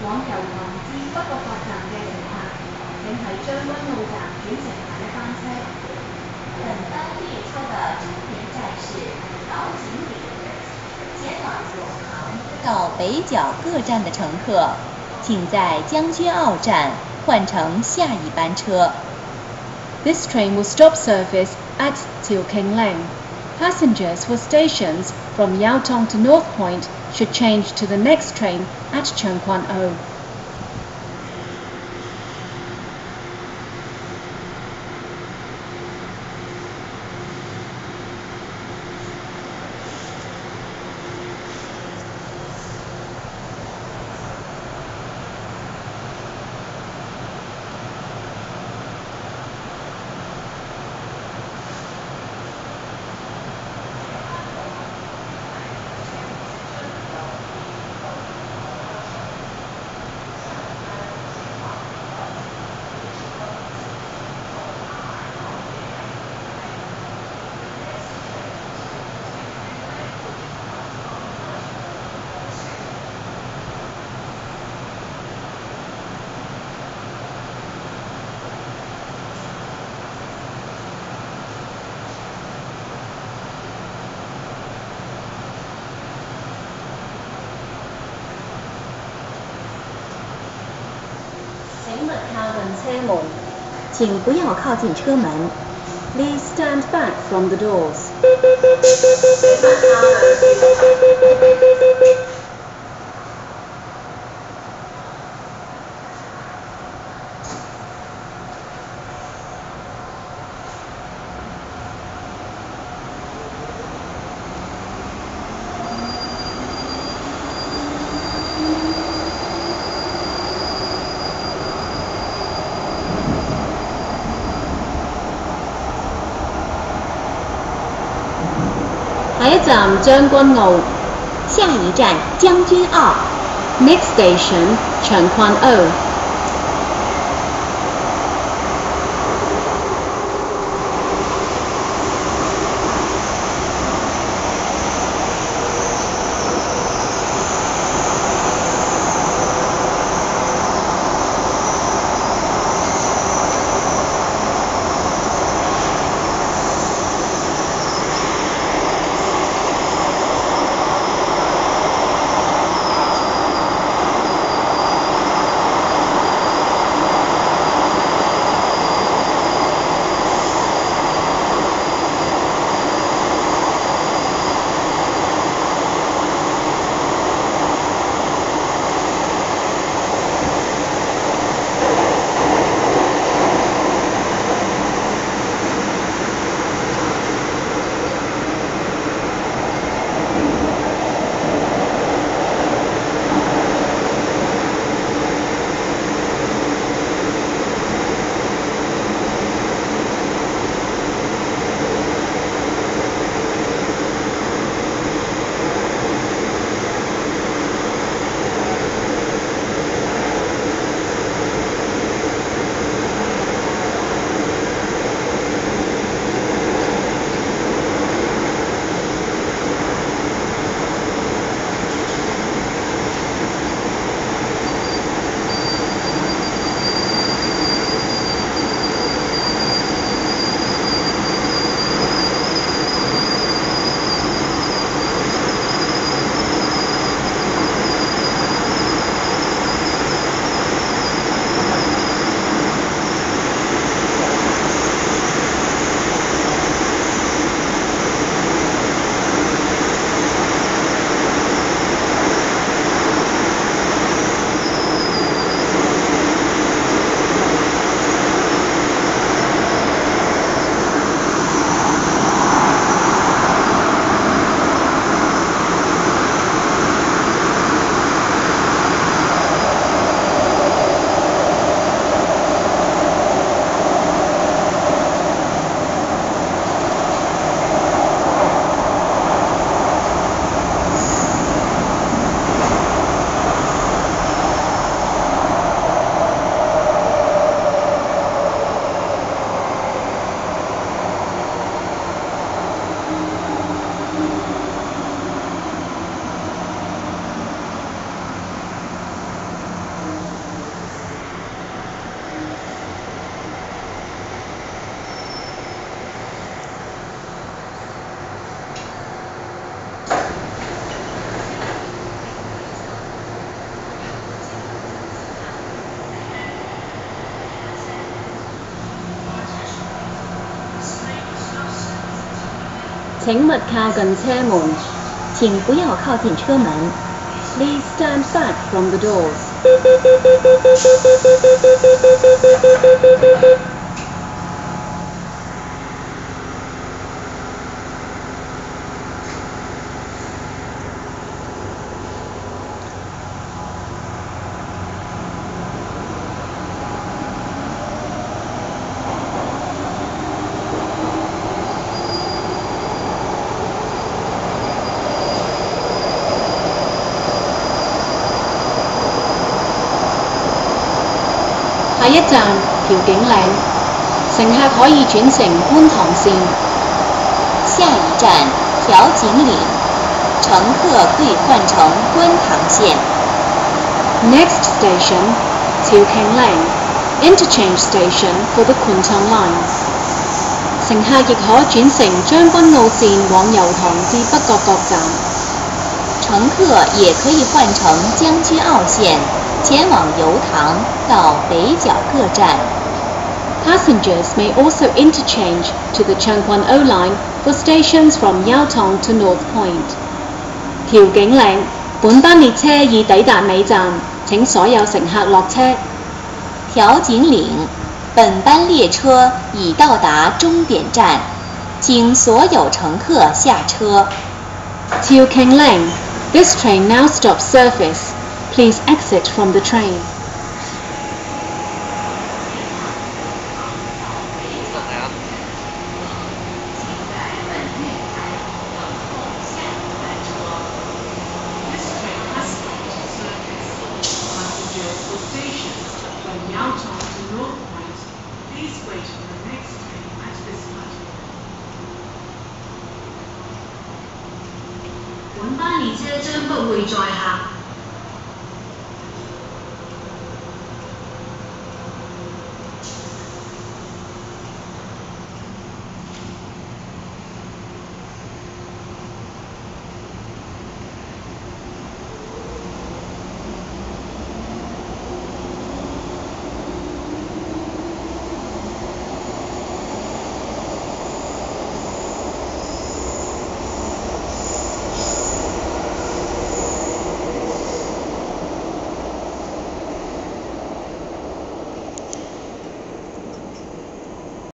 往油塘至北角角站嘅乘客，请喺将军澳站转乘下一班车。本班列车的终点站是岛井里，前往永航到北角各站的乘客，请在将军澳站换乘下一班车。This train will stop service at Till King Lane. Passengers for stations from Yau Tong to North Point should change to the next train at Cheung Kwan O. 请勿靠近车门，请不要靠近车门。Please stand back from the doors. 下一站将军澳，下一站将军澳。Next station Cheung Kwan O. 请請勿靠近車門。請不要靠近車門。Please stand back from the doors. 下一站調景嶺，乘客可以轉乘觀塘線。下一站調景嶺，乘客可以換乘觀塘線。Next station, 調景嶺 Interchange Station for the Kwun Tong Line。乘客亦可轉乘將軍澳線往油塘至北角各站。乘客也可以換乘將軍澳線前往油塘到北角各站。Passengers may also interchange to the Chang Kwan O line for stations from Yau Tong to North Point。調景嶺，本班列車已抵達尾站，請所有乘客落車。調景嶺，本班列車已到達終點站，請所有乘客下車。調景嶺 This train now stops service. Please exit from the train. 本班列車將不會載客。